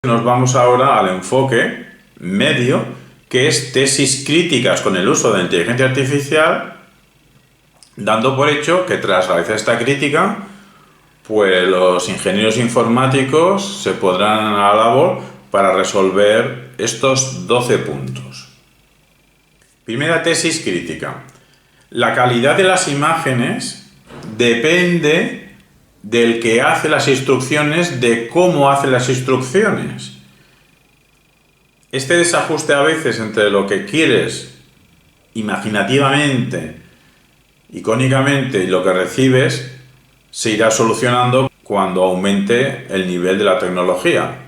Nos vamos ahora al enfoque medio, que es tesis críticas con el uso de inteligencia artificial, dando por hecho que tras realizar esta crítica, pues los ingenieros informáticos se podrán a la labor para resolver estos 12 puntos. Primera tesis crítica. La calidad de las imágenes depende del que hace las instrucciones, de cómo hace las instrucciones. Este desajuste a veces entre lo que quieres imaginativamente, icónicamente, y lo que recibes, se irá solucionando cuando aumente el nivel de la tecnología.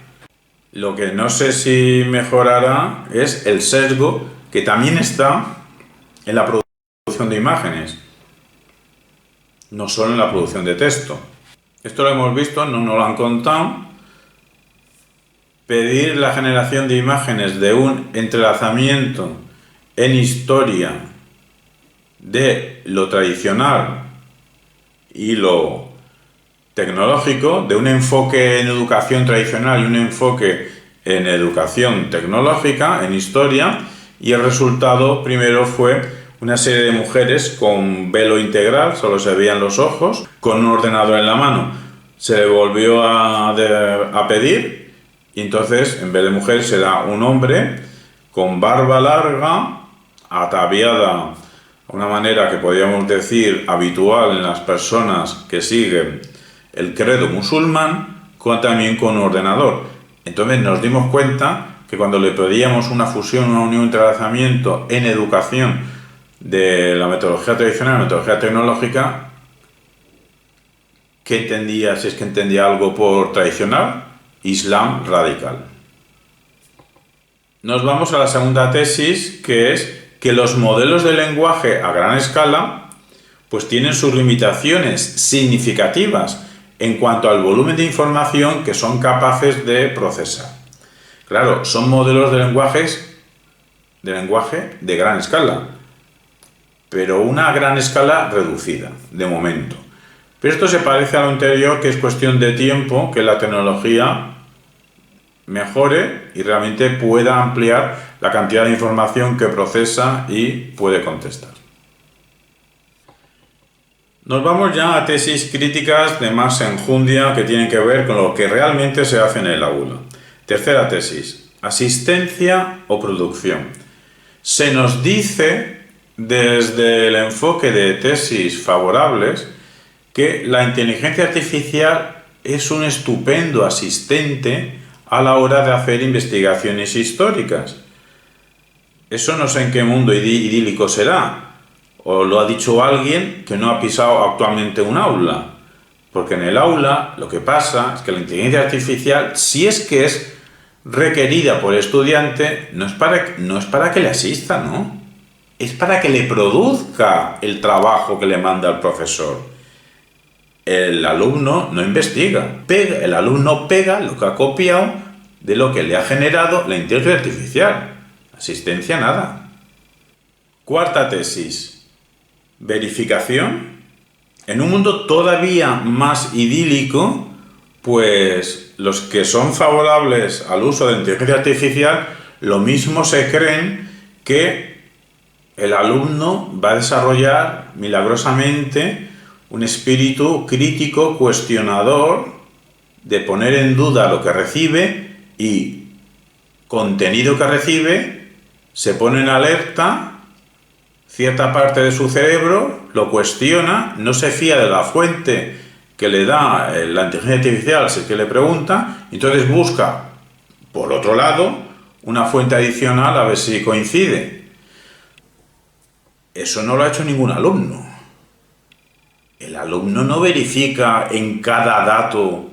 Lo que no sé si mejorará es el sesgo que también está en la producción de imágenes, no solo en la producción de texto. Esto lo hemos visto, no nos lo han contado. Pedir la generación de imágenes de un entrelazamiento en historia de lo tradicional y lo tecnológico, de un enfoque en educación tradicional y un enfoque en educación tecnológica, en historia, y el resultado primero fue una serie de mujeres con velo integral, solo se veían los ojos, con un ordenador en la mano. Se le volvió a pedir y entonces, en vez de mujer, se da un hombre con barba larga, ataviada de una manera que podríamos decir habitual en las personas que siguen el credo musulmán, también con un ordenador. Entonces nos dimos cuenta que cuando le pedíamos una fusión, una unión, un entrelazamiento en educación de la metodología tradicional a la metodología tecnológica, ¿qué entendía? Si es que entendía algo por tradicional, Islam radical. Nos vamos a la segunda tesis, que es que los modelos de lenguaje a gran escala pues tienen sus limitaciones significativas en cuanto al volumen de información que son capaces de procesar. Claro, son modelos de lenguaje de gran escala, pero una gran escala reducida, de momento. Pero esto se parece a lo anterior, que es cuestión de tiempo que la tecnología mejore y realmente pueda ampliar la cantidad de información que procesa y puede contestar. Nos vamos ya a tesis críticas de más enjundia que tienen que ver con lo que realmente se hace en el aula. Tercera tesis, asistencia o producción. Se nos dice desde el enfoque de tesis favorables que la inteligencia artificial es un estupendo asistente a la hora de hacer investigaciones históricas. Eso no sé en qué mundo idílico será, o lo ha dicho alguien que no ha pisado actualmente un aula, porque en el aula lo que pasa es que la inteligencia artificial, si es que es requerida por el estudiante, no es para que le asista, ¿no? Es para que le produzca el trabajo que le manda el profesor. El alumno no investiga, el alumno pega lo que ha copiado de lo que le ha generado la inteligencia artificial. Asistencia nada. Cuarta tesis, verificación. En un mundo todavía más idílico, pues los que son favorables al uso de la inteligencia artificial, lo mismo se creen que el alumno va a desarrollar milagrosamente un espíritu crítico, cuestionador, de poner en duda lo que recibe y contenido que recibe, se pone en alerta, cierta parte de su cerebro lo cuestiona, no se fía de la fuente que le da la inteligencia artificial, si es que le pregunta, entonces busca, por otro lado, una fuente adicional a ver si coincide. Eso no lo ha hecho ningún alumno. El alumno no verifica en cada dato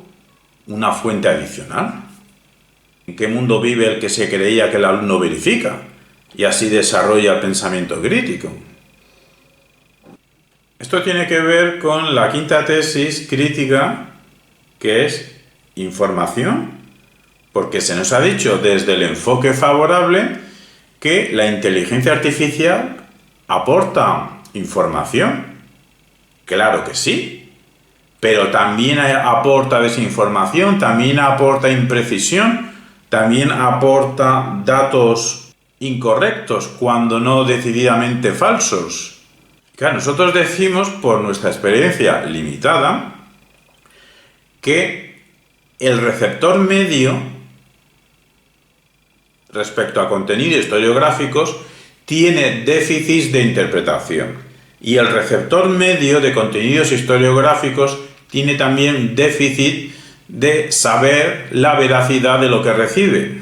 una fuente adicional. ¿En qué mundo vive el que se creía que el alumno verifica y así desarrolla el pensamiento crítico? Esto tiene que ver con la quinta tesis crítica, que es información, porque se nos ha dicho desde el enfoque favorable que la inteligencia artificial aporta información. Claro que sí, pero también aporta desinformación, también aporta imprecisión. también aporta datos incorrectos, cuando no decididamente falsos. Claro, nosotros decimos, por nuestra experiencia limitada, que el receptor medio, respecto a contenidos historiográficos, tiene déficits de interpretación. Y el receptor medio de contenidos historiográficos tiene también déficit de saber la veracidad de lo que recibe.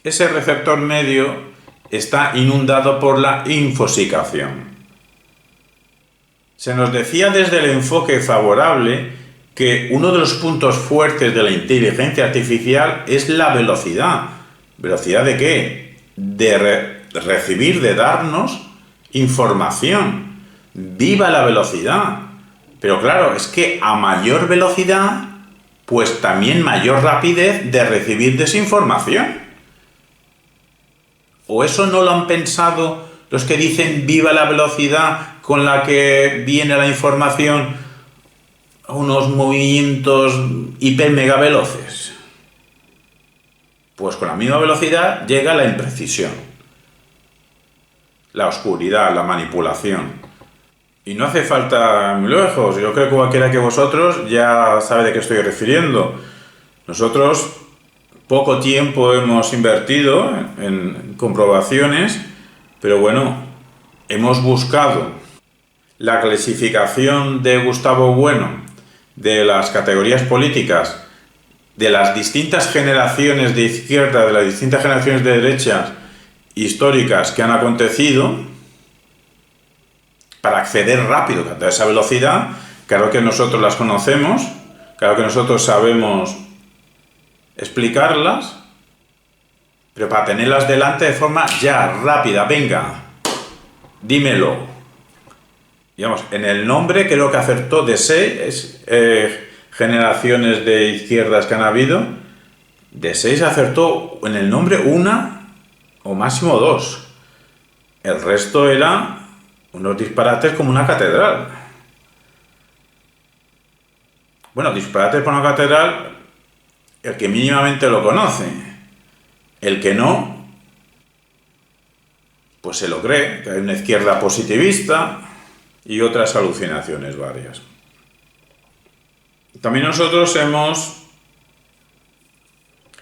Ese receptor medio está inundado por la infosicación. Se nos decía desde el enfoque favorable que uno de los puntos fuertes de la inteligencia artificial es la velocidad. ¿Velocidad de qué? De recibir, de darnos información. ¡Viva la velocidad! Pero claro, es que a mayor velocidad, pues también mayor rapidez de recibir desinformación. ¿O eso no lo han pensado los que dicen viva la velocidad con la que viene la información a unos movimientos hiper mega veloces? Pues con la misma velocidad llega la imprecisión, la oscuridad, la manipulación. Y no hace falta muy lejos, yo creo que cualquiera que vosotros ya sabe de qué estoy refiriendo. Nosotros poco tiempo hemos invertido en comprobaciones, pero bueno, hemos buscado la clasificación de Gustavo Bueno de las categorías políticas de las distintas generaciones de izquierda, de las distintas generaciones de derechas históricas que han acontecido, para acceder rápido a toda esa velocidad. Claro que nosotros las conocemos, claro que nosotros sabemos explicarlas, pero para tenerlas delante de forma ya rápida, venga, dímelo. Digamos, en el nombre creo que acertó de 6 generaciones de izquierdas que han habido, de 6 acertó en el nombre 1 o máximo 2. El resto era unos disparates como una catedral. Bueno, disparates por una catedral, el que mínimamente lo conoce. El que no, pues se lo cree, que hay una izquierda positivista y otras alucinaciones varias. También nosotros hemos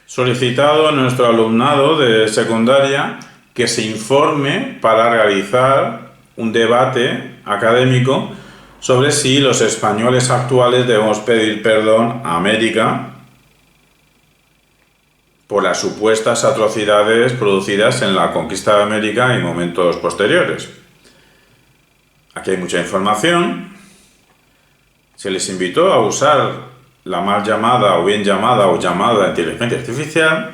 solicitado a nuestro alumnado de secundaria que se informe para realizar un debate académico sobre si los españoles actuales debemos pedir perdón a América por las supuestas atrocidades producidas en la conquista de América y momentos posteriores. Aquí hay mucha información. Se les invitó a usar la mal llamada o bien llamada o llamada inteligencia artificial.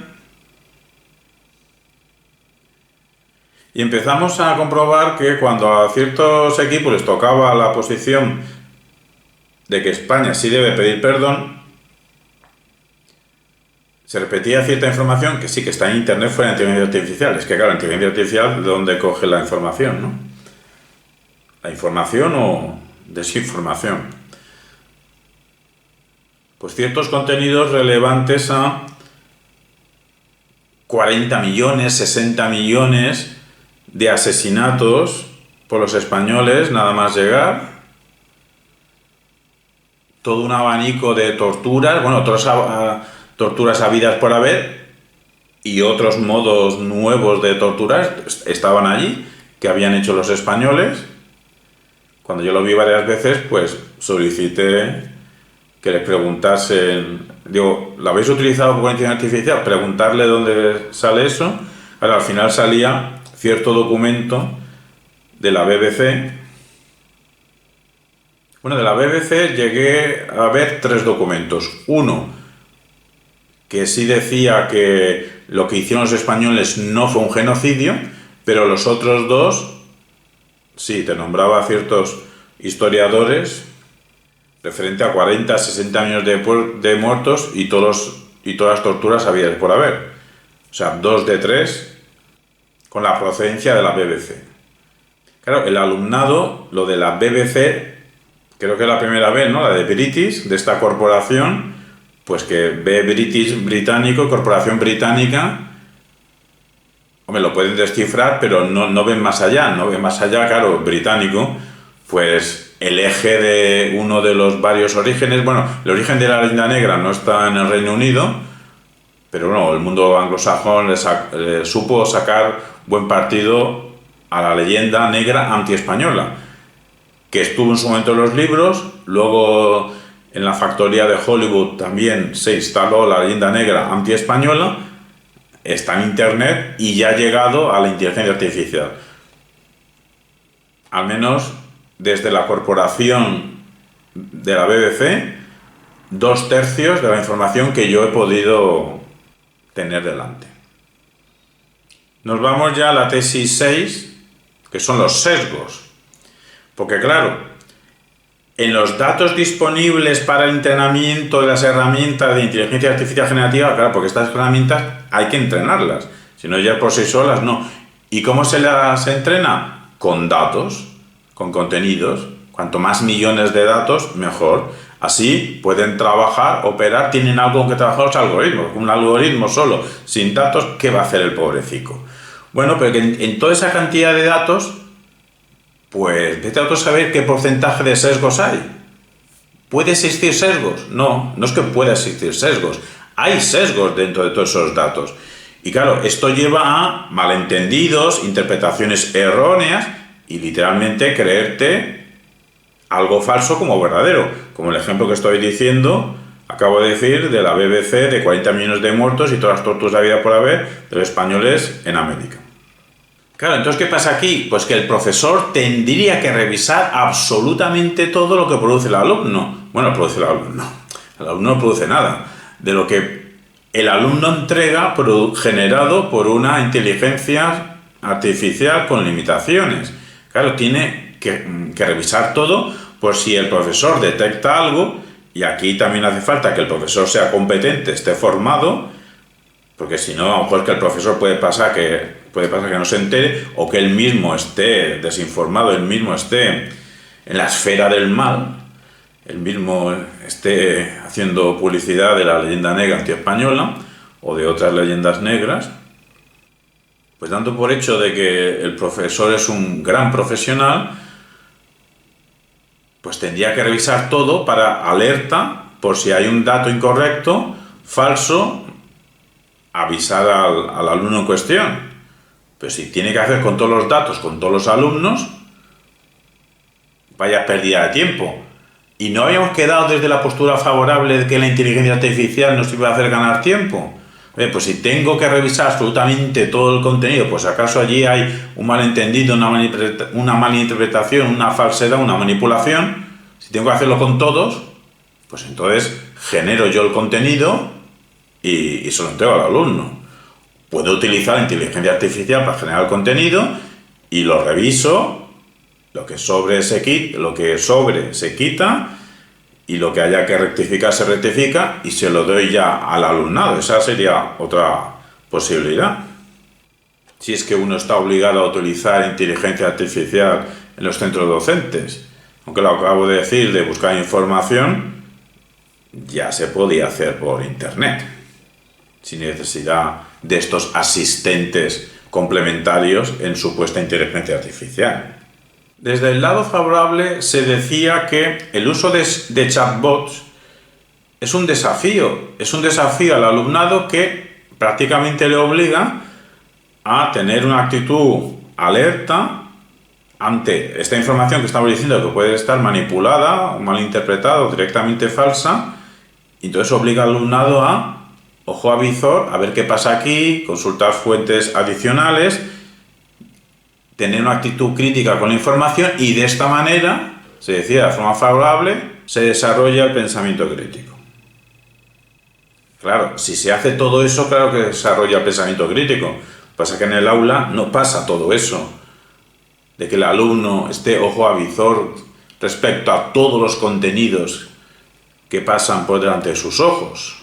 Y empezamos a comprobar que cuando a ciertos equipos les tocaba la posición de que España sí debe pedir perdón, se repetía cierta información que sí que está en Internet fuera de inteligencia artificial. Es que claro, la inteligencia artificial, ¿de dónde coge la información, no? ¿La información o desinformación? Pues ciertos contenidos relevantes a 40 millones, 60 millones de asesinatos por los españoles, nada más llegar. Todo un abanico de torturas, bueno, otras torturas habidas por haber y otros modos nuevos de torturar estaban allí, que habían hecho los españoles. Cuando yo lo vi varias veces, pues solicité que les preguntasen, digo, ¿lo habéis utilizado por inteligencia artificial? Preguntarle dónde sale eso. Ahora, al final salía cierto documento de la BBC. Bueno, de la BBC llegué a ver 3 documentos. Uno, que sí decía que lo que hicieron los españoles no fue un genocidio, pero los otros 2, sí, te nombraba a ciertos historiadores referente a 40, 60 años de muertos y todas las torturas habidas por haber. O sea, 2 de 3 con la procedencia de la BBC. Claro, el alumnado, lo de la BBC, creo que es la primera vez, ¿no? La de British, de esta corporación, pues que ve británico, corporación británica, hombre, lo pueden descifrar, pero no ven más allá, no ven más allá, claro, británico, pues el eje de uno de los varios orígenes, bueno, el origen de la leyenda negra no está en el Reino Unido, pero bueno, el mundo anglosajón le supo sacar buen partido a la leyenda negra antiespañola, que estuvo en su momento en los libros, luego en la factoría de Hollywood también se instaló la leyenda negra antiespañola, está en internet y ya ha llegado a la inteligencia artificial. Al menos desde la corporación de la BBC, 2/3 de la información que yo he podido tener delante. Nos vamos ya a la tesis 6, que son los sesgos. Porque claro, en los datos disponibles para el entrenamiento de las herramientas de inteligencia artificial generativa, claro, porque estas herramientas hay que entrenarlas, si no ya por sí solas no. ¿Y cómo se las entrena? Con datos, con contenidos. Cuanto más millones de datos, mejor. Así pueden trabajar, operar, tienen algo con que trabajar los algoritmos. Un algoritmo solo, sin datos, ¿qué va a hacer el pobrecito? Bueno, pero que en toda esa cantidad de datos, pues vete a saber qué porcentaje de sesgos hay. ¿Puede existir sesgos? No es que pueda existir sesgos. Hay sesgos dentro de todos esos datos. Y claro, esto lleva a malentendidos, interpretaciones erróneas y literalmente creerte algo falso como verdadero. Como el ejemplo que estoy diciendo, acabo de decir, de la BBC, de 40 millones de muertos y todas las torturas de la vida por haber de los españoles en América. Claro, entonces, ¿qué pasa aquí? Pues que el profesor tendría que revisar absolutamente todo lo que produce el alumno. Bueno, produce el alumno. El alumno no produce nada. De lo que el alumno entrega generado por una inteligencia artificial con limitaciones. Claro, tiene que revisar todo por si el profesor detecta algo, y aquí también hace falta que el profesor sea competente, esté formado, porque si no, a lo mejor que el profesor puede pasar que no se entere, o que él mismo esté desinformado, él mismo esté en la esfera del mal, él mismo esté haciendo publicidad de la leyenda negra antiespañola o de otras leyendas negras, pues dando por hecho de que el profesor es un gran profesional, pues tendría que revisar todo para alerta por si hay un dato incorrecto, falso, avisar al alumno en cuestión. Pero si tiene que hacer con todos los datos, con todos los alumnos, vaya pérdida de tiempo. Y no habíamos quedado desde la postura favorable de que la inteligencia artificial nos iba a hacer ganar tiempo. Pues si tengo que revisar absolutamente todo el contenido, pues acaso allí hay un malentendido, una mala interpretación, una falsedad, una manipulación. Si tengo que hacerlo con todos, pues entonces genero yo el contenido y se lo entrego al alumno. Puedo utilizar la inteligencia artificial para generar el contenido y lo reviso, lo que sobre se quita y lo que haya que rectificar se rectifica y se lo doy ya al alumnado. Esa sería otra posibilidad. Si es que uno está obligado a utilizar inteligencia artificial en los centros docentes. Aunque lo acabo de decir, de buscar información, ya se podía hacer por internet, sin necesidad de estos asistentes complementarios en supuesta inteligencia artificial. Desde el lado favorable se decía que el uso de chatbots es un desafío al alumnado que prácticamente le obliga a tener una actitud alerta ante esta información que estamos diciendo que puede estar manipulada o malinterpretada o directamente falsa, y entonces obliga al alumnado a ojo a visor, a ver qué pasa aquí, consultar fuentes adicionales, tener una actitud crítica con la información, y de esta manera, se decía de forma favorable, se desarrolla el pensamiento crítico. Claro, si se hace todo eso, claro que desarrolla el pensamiento crítico. Pasa que en el aula no pasa todo eso, de que el alumno esté ojo a visor respecto a todos los contenidos que pasan por delante de sus ojos.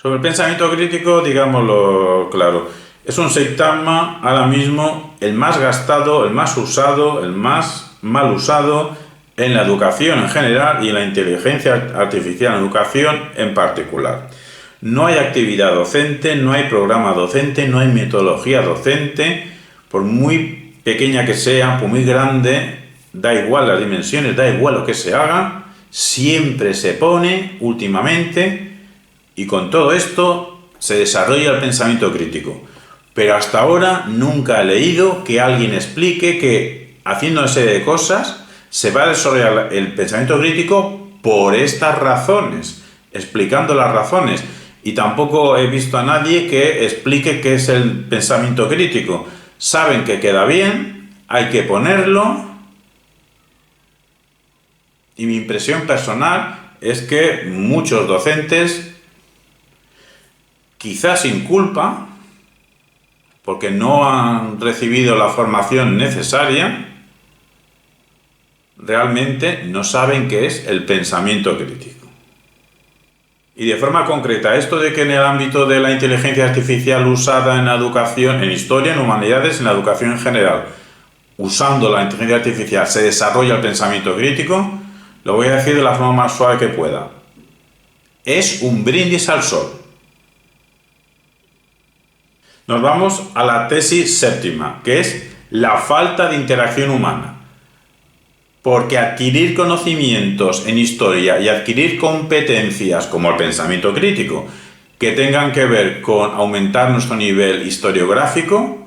Sobre el pensamiento crítico, digámoslo claro, es un sintagma ahora mismo el más gastado, el más usado, el más mal usado en la educación en general y en la inteligencia artificial en educación en particular. No hay actividad docente, no hay programa docente, no hay metodología docente, por muy pequeña que sea, por muy grande, da igual las dimensiones, da igual lo que se haga, siempre se pone últimamente, y con todo esto se desarrolla el pensamiento crítico. Pero hasta ahora nunca he leído que alguien explique que haciendo una serie de cosas se va a desarrollar el pensamiento crítico por estas razones, explicando las razones. Y tampoco he visto a nadie que explique qué es el pensamiento crítico. Saben que queda bien, hay que ponerlo. Y mi impresión personal es que muchos docentes, quizás sin culpa, porque no han recibido la formación necesaria, realmente no saben qué es el pensamiento crítico. Y de forma concreta, esto de que en el ámbito de la inteligencia artificial usada en la educación, en historia, en humanidades, en la educación en general, usando la inteligencia artificial se desarrolla el pensamiento crítico, lo voy a decir de la forma más suave que pueda. Es un brindis al sol. Nos vamos a la tesis séptima, que es la falta de interacción humana. Porque adquirir conocimientos en historia y adquirir competencias como el pensamiento crítico que tengan que ver con aumentar nuestro nivel historiográfico,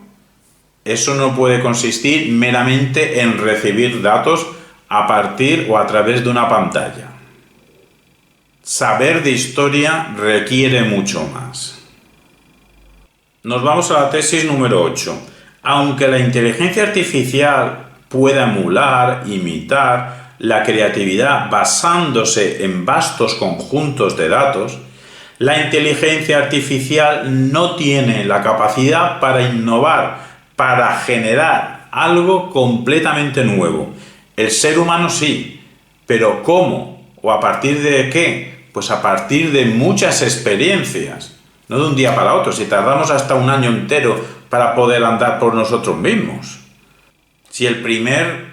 eso no puede consistir meramente en recibir datos a partir o a través de una pantalla. Saber de historia requiere mucho más. Nos vamos a la tesis número 8. Aunque la inteligencia artificial pueda emular, imitar la creatividad basándose en vastos conjuntos de datos, la inteligencia artificial no tiene la capacidad para innovar, para generar algo completamente nuevo. El ser humano sí, pero ¿cómo? ¿O a partir de qué? Pues a partir de muchas experiencias, no de un día para otro, si tardamos hasta un año entero para poder andar por nosotros mismos. Si el primer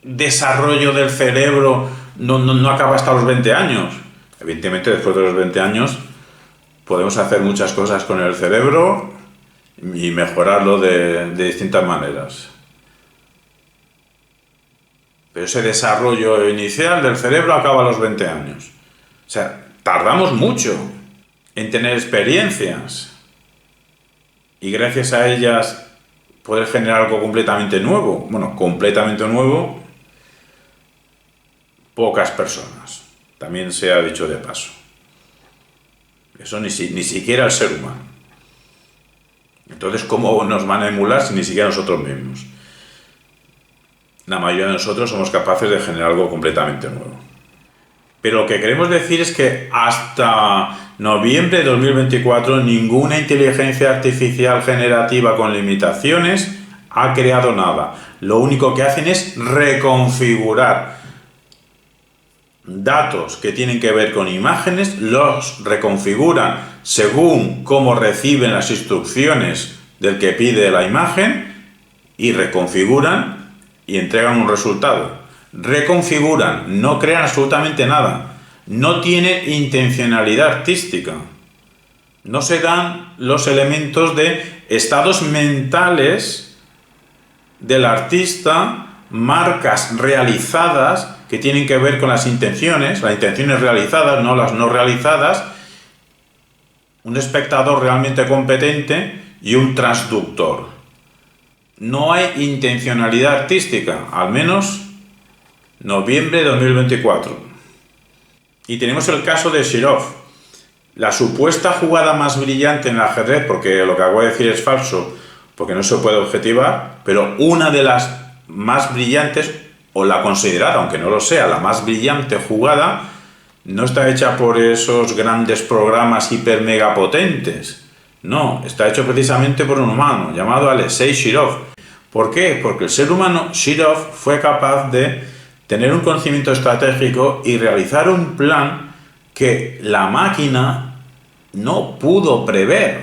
desarrollo del cerebro no acaba hasta los 20 años. Evidentemente, después de los 20 años podemos hacer muchas cosas con el cerebro y mejorarlo de distintas maneras. Pero ese desarrollo inicial del cerebro acaba a los 20 años. O sea, tardamos mucho en tener experiencias y gracias a ellas poder generar algo completamente nuevo. Bueno, completamente nuevo, pocas personas. También se ha dicho de paso. Eso ni siquiera el ser humano. Entonces, ¿cómo nos van a emular si ni siquiera nosotros mismos? La mayoría de nosotros somos capaces de generar algo completamente nuevo. Pero lo que queremos decir es que hasta noviembre de 2024 ninguna inteligencia artificial generativa con limitaciones ha creado nada. Lo único que hacen es reconfigurar datos que tienen que ver con imágenes, los reconfiguran según cómo reciben las instrucciones del que pide la imagen y reconfiguran y entregan un resultado. Reconfiguran, no crean absolutamente nada, no tiene intencionalidad artística, no se dan los elementos de estados mentales del artista, marcas realizadas que tienen que ver con las intenciones realizadas, no las no realizadas, un espectador realmente competente y un transductor. No hay intencionalidad artística, al menos noviembre de 2024. Y tenemos el caso de Shirov, la supuesta jugada más brillante en el ajedrez, porque lo que acabo de decir es falso, porque no se puede objetivar, pero una de las más brillantes, o la considerada, aunque no lo sea, la más brillante jugada, no está hecha por esos grandes programas hiper mega potentes. No, está hecho precisamente por un humano, llamado Alexei Shirov. ¿Por qué? Porque el ser humano, Shirov, fue capaz de tener un conocimiento estratégico y realizar un plan que la máquina no pudo prever.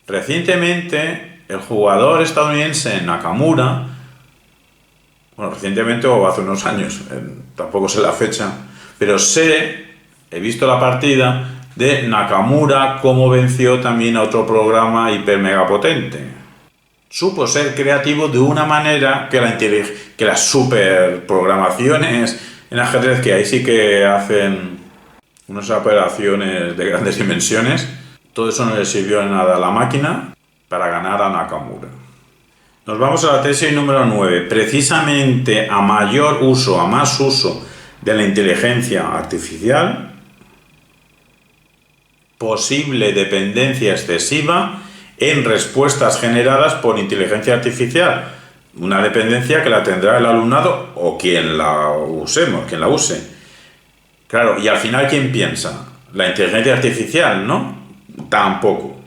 Recientemente, el jugador estadounidense Nakamura bueno, recientemente o hace unos años, tampoco sé la fecha, pero he visto la partida de Nakamura, cómo venció también a otro programa hiper mega potente. Supo ser creativo de una manera que las super programaciones en ajedrez, que ahí sí que hacen unas operaciones de grandes dimensiones, todo eso no le sirvió de nada a la máquina para ganar a Nakamura. Nos vamos a la tesis número 9. Precisamente a más uso de la inteligencia artificial, posible dependencia excesiva en respuestas generadas por inteligencia artificial. Una dependencia que la tendrá el alumnado o quien la use. Claro, y al final, ¿quién piensa? La inteligencia artificial, ¿no? Tampoco.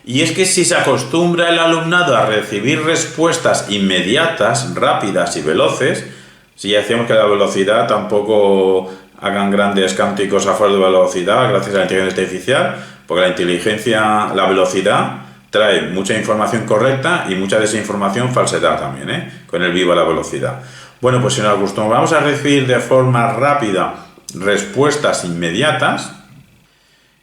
Y es que si se acostumbra el alumnado a recibir respuestas inmediatas, rápidas y veloces, si ya decíamos que la velocidad tampoco hagan grandes cánticos a favor de velocidad gracias a la inteligencia artificial, porque la velocidad trae mucha información correcta y mucha desinformación, falsedad también, con el vivo a la velocidad. Bueno, pues si nos acostumbramos a recibir de forma rápida respuestas inmediatas,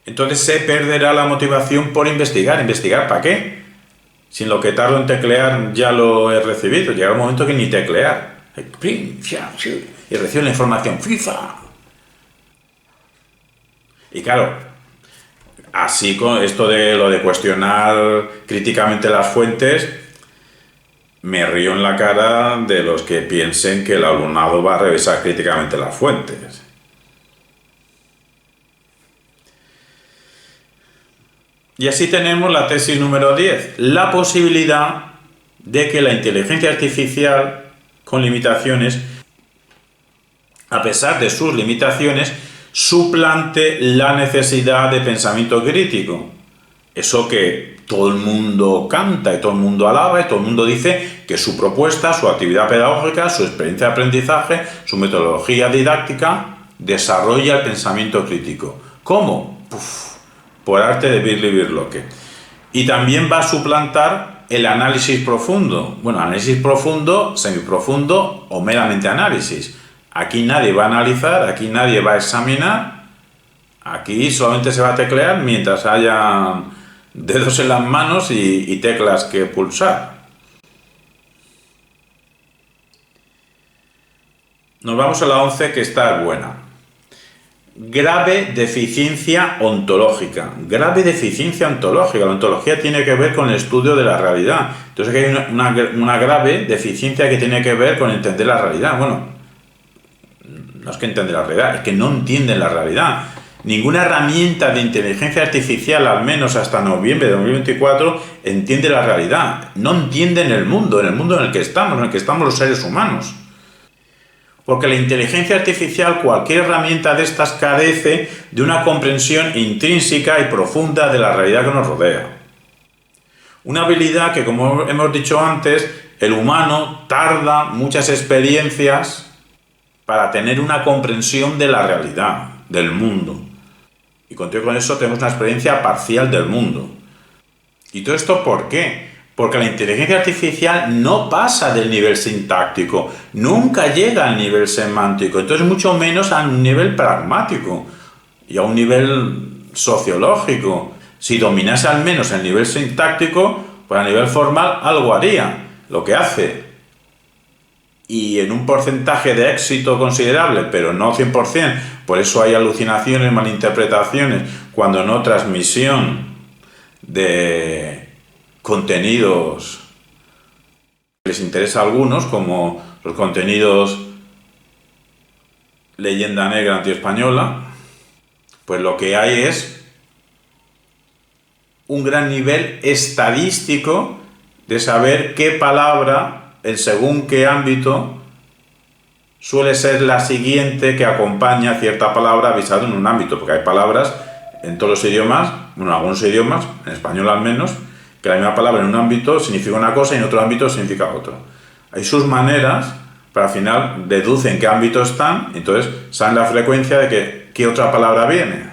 entonces se perderá la motivación por investigar. ¿Investigar para qué? Si en lo que tardo en teclear ya lo he recibido, llega un momento que ni teclear. Y recibo la información. ¡FIFA! Y claro, así con esto de lo de cuestionar críticamente las fuentes, me río en la cara de los que piensen que el alumnado va a revisar críticamente las fuentes. Y así tenemos la tesis número 10, la posibilidad de que la inteligencia artificial con limitaciones, a pesar de sus limitaciones, suplante la necesidad de pensamiento crítico. Eso que todo el mundo canta y todo el mundo alaba y todo el mundo dice que su propuesta, su actividad pedagógica, su experiencia de aprendizaje, su metodología didáctica desarrolla el pensamiento crítico. ¿Cómo? Por arte de Birli Birloque. Y también va a suplantar el análisis profundo. Bueno, análisis profundo, semiprofundo o meramente análisis. Aquí nadie va a analizar, aquí nadie va a examinar, aquí solamente se va a teclear mientras haya dedos en las manos y teclas que pulsar. Nos vamos a la 11, que está buena. Grave deficiencia ontológica. Grave deficiencia ontológica. La ontología tiene que ver con el estudio de la realidad. Entonces aquí hay una grave deficiencia que tiene que ver con entender la realidad. Bueno, no es que entiende la realidad, es que no entienden la realidad. Ninguna herramienta de inteligencia artificial, al menos hasta noviembre de 2024, entiende la realidad. No entienden el mundo en el que estamos los seres humanos. Porque la inteligencia artificial, cualquier herramienta de estas, carece de una comprensión intrínseca y profunda de la realidad que nos rodea. Una habilidad que, como hemos dicho antes, el humano tarda muchas experiencias para tener una comprensión de la realidad, del mundo. Y con eso tenemos una experiencia parcial del mundo. ¿Y todo esto por qué? Porque la inteligencia artificial no pasa del nivel sintáctico, nunca llega al nivel semántico, entonces mucho menos a un nivel pragmático y a un nivel sociológico. Si dominase al menos el nivel sintáctico, pues a nivel formal algo haría. Lo que hace, y en un porcentaje de éxito considerable, pero no 100%, por eso hay alucinaciones, malinterpretaciones, cuando no transmisión de contenidos que les interesa a algunos, como los contenidos leyenda negra antiespañola, pues lo que hay es un gran nivel estadístico de saber qué palabra en según qué ámbito suele ser la siguiente que acompaña a cierta palabra avisada en un ámbito, porque hay palabras en todos los idiomas, bueno, en algunos idiomas, en español al menos, que la misma palabra en un ámbito significa una cosa y en otro ámbito significa otra. Hay sus maneras, pero al final deducen qué ámbito están, entonces saben la frecuencia de qué otra palabra viene.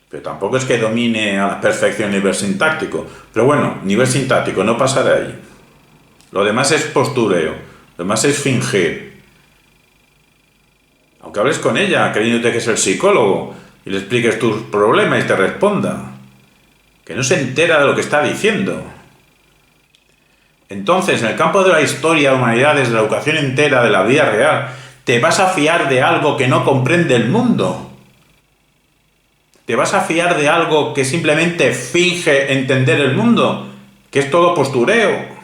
Pero tampoco es que domine a la perfección el nivel sintáctico. Pero bueno, nivel sintáctico, no pasa de ahí. Lo demás es postureo, lo demás es fingir. Aunque hables con ella, creyéndote que es el psicólogo, y le expliques tus problemas y te responda. Que no se entera de lo que está diciendo. Entonces, en el campo de la historia, de humanidades, de la educación entera, de la vida real, ¿te vas a fiar de algo que no comprende el mundo? ¿Te vas a fiar de algo que simplemente finge entender el mundo? Que es todo postureo.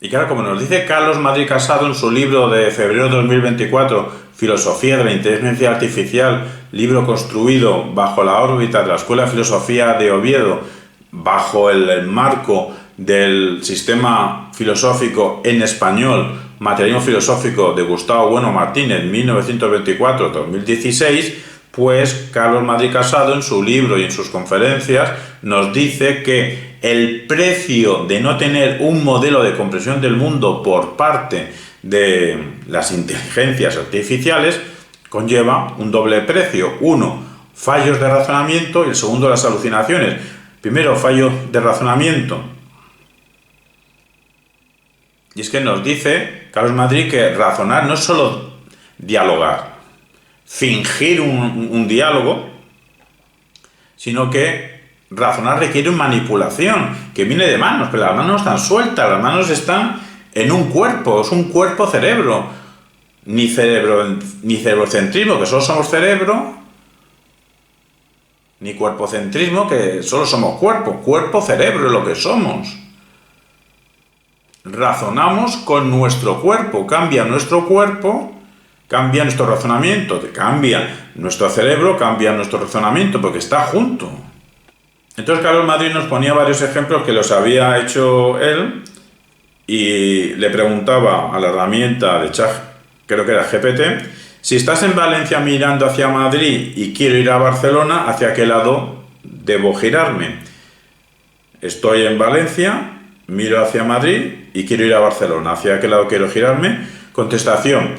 Y claro, como nos dice Carlos Madrid Casado en su libro de febrero de 2024, Filosofía de la Inteligencia Artificial, libro construido bajo la órbita de la Escuela de Filosofía de Oviedo, bajo el marco del sistema filosófico en español, Materialismo Filosófico de Gustavo Bueno Martínez, 1924-2016, pues Carlos Madrid Casado en su libro y en sus conferencias nos dice que el precio de no tener un modelo de comprensión del mundo por parte de las inteligencias artificiales conlleva un doble precio. Uno, fallos de razonamiento, y el segundo, las alucinaciones. Primero, fallo de razonamiento. Y es que nos dice Carlos Madrid que razonar no es solo dialogar, fingir un diálogo, sino que razonar requiere una manipulación que viene de manos, pero las manos no están sueltas, las manos están en un cuerpo, es un cuerpo-cerebro, ni cerebrocentrismo, que solo somos cerebro, ni cuerpocentrismo, que solo somos cuerpo, cuerpo-cerebro es lo que somos. Razonamos con nuestro cuerpo, cambia nuestro cuerpo, cambia nuestro razonamiento, cambia nuestro cerebro, cambia nuestro razonamiento, porque está junto. Entonces Carlos Madrid nos ponía varios ejemplos que los había hecho él y le preguntaba a la herramienta de chat, creo que era GPT, si estás en Valencia mirando hacia Madrid y quiero ir a Barcelona, ¿hacia qué lado debo girarme? Estoy en Valencia, miro hacia Madrid y quiero ir a Barcelona, ¿hacia qué lado quiero girarme? Contestación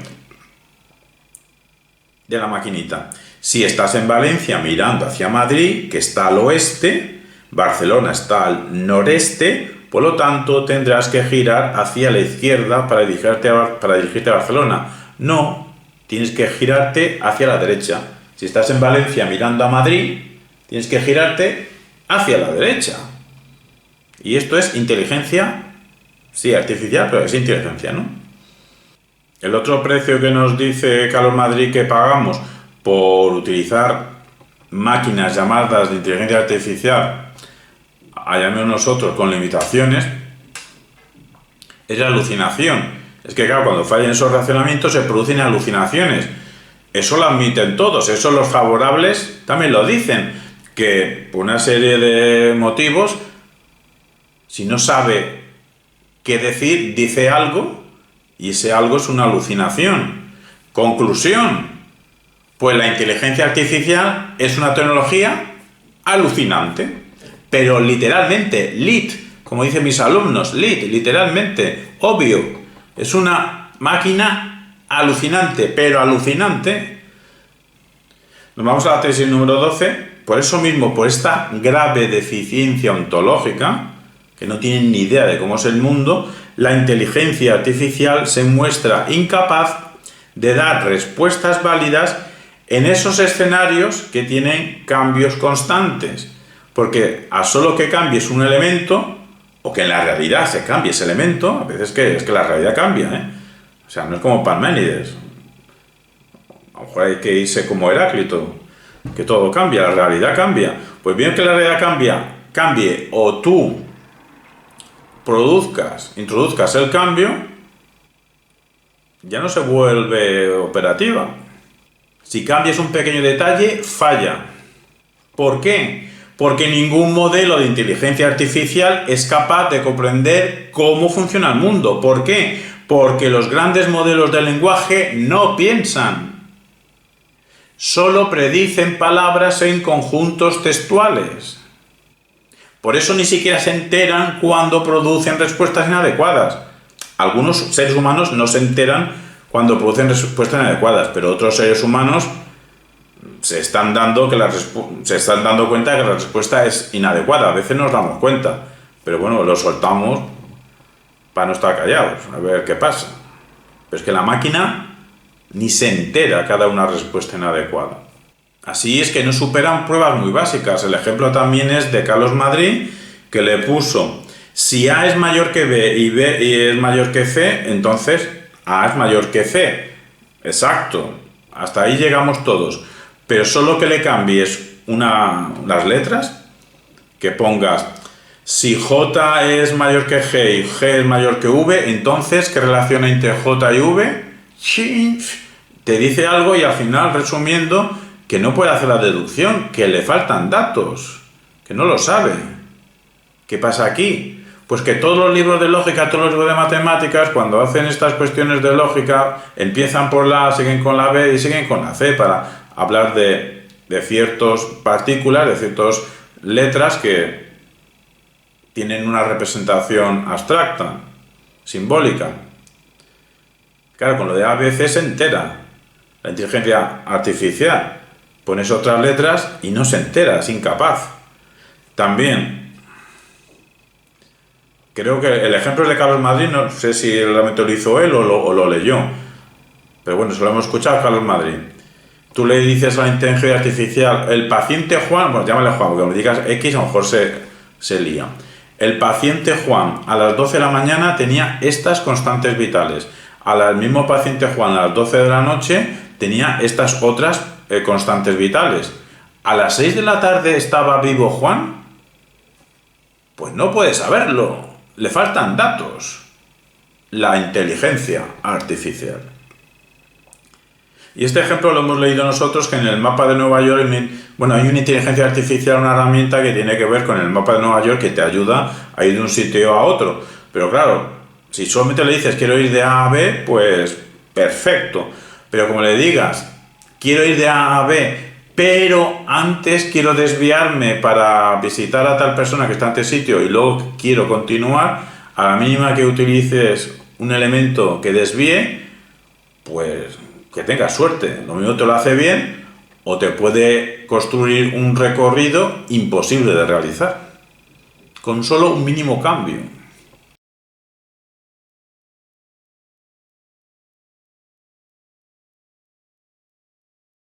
de la maquinita. Si estás en Valencia mirando hacia Madrid, que está al oeste, Barcelona está al noreste, por lo tanto tendrás que girar hacia la izquierda para dirigirte a Barcelona. No, tienes que girarte hacia la derecha. Si estás en Valencia mirando a Madrid, tienes que girarte hacia la derecha. Y esto es inteligencia, sí, artificial, pero es inteligencia, ¿no? El otro precio que nos dice Carlos Madrid que pagamos por utilizar máquinas llamadas de inteligencia artificial, llamemos nosotros con limitaciones, es la alucinación. Es que claro, cuando fallan esos racionamientos se producen alucinaciones. Eso lo admiten todos, eso los favorables también lo dicen, que por una serie de motivos, si no sabe qué decir, dice algo, y ese algo es una alucinación. Conclusión, pues la inteligencia artificial es una tecnología alucinante, pero literalmente, como dicen mis alumnos, literalmente, obvio, es una máquina alucinante, pero alucinante. Nos vamos a la tesis número 12, por eso mismo, por esta grave deficiencia ontológica, que no tienen ni idea de cómo es el mundo, la inteligencia artificial se muestra incapaz de dar respuestas válidas en esos escenarios que tienen cambios constantes. Porque a solo que cambies un elemento, o que en la realidad se cambie ese elemento, a veces es que la realidad cambia, ¿eh? O sea, no es como Parménides. A lo mejor hay que irse como Heráclito, que todo cambia, la realidad cambia. Pues bien que la realidad cambie, o tú introduzcas el cambio, ya no se vuelve operativa. Si cambias un pequeño detalle, falla. ¿Por qué? Porque ningún modelo de inteligencia artificial es capaz de comprender cómo funciona el mundo. ¿Por qué? Porque los grandes modelos de lenguaje no piensan. Solo predicen palabras en conjuntos textuales. Por eso ni siquiera se enteran cuando producen respuestas inadecuadas. Algunos seres humanos no se enteran cuando producen respuestas inadecuadas, pero otros seres humanos se están dando cuenta de que la respuesta es inadecuada. A veces nos damos cuenta, pero bueno, lo soltamos para no estar callados, a ver qué pasa. Pero es que la máquina ni se entera que ha dado una respuesta inadecuada. Así es que no superan pruebas muy básicas. El ejemplo también es de Carlos Madrid, que le puso, si A es mayor que B y B es mayor que C, entonces A es mayor que C. Exacto, hasta ahí llegamos todos. Pero solo que le cambies las letras, que pongas, si J es mayor que G y G es mayor que V, entonces, ¿qué relación hay entre J y V? Te dice algo y al final, resumiendo, que no puede hacer la deducción, que le faltan datos, que no lo sabe. ¿Qué pasa aquí? Pues que todos los libros de lógica, todos los libros de matemáticas, cuando hacen estas cuestiones de lógica, empiezan por la A, siguen con la B y siguen con la C para hablar de ciertas partículas, de ciertas letras que tienen una representación abstracta, simbólica. Claro, con lo de ABC se entera. La inteligencia artificial. Pones otras letras y no se entera, es incapaz. También, creo que el ejemplo de Carlos Madrid, no sé si realmente lo hizo él o lo leyó. Pero bueno, se lo hemos escuchado a Carlos Madrid. Tú le dices a la inteligencia artificial, el paciente Juan, bueno, llámale Juan, porque cuando digas X a lo mejor se lía. El paciente Juan a las 12 de la mañana tenía estas constantes vitales. Al mismo paciente Juan a las 12 de la noche tenía estas otras constantes vitales. ¿A las 6 de la tarde estaba vivo Juan? Pues no puede saberlo. Le faltan datos. La inteligencia artificial. Y este ejemplo lo hemos leído nosotros, que en el mapa de Nueva York, bueno, hay una inteligencia artificial, una herramienta que tiene que ver con el mapa de Nueva York que te ayuda a ir de un sitio a otro. Pero claro, si solamente le dices quiero ir de A a B, pues perfecto. Pero como le digas quiero ir de A a B, pero antes quiero desviarme para visitar a tal persona que está en este sitio y luego quiero continuar, a la mínima que utilices un elemento que desvíe, pues que tengas suerte. Lo mismo te lo hace bien o te puede construir un recorrido imposible de realizar con solo un mínimo cambio.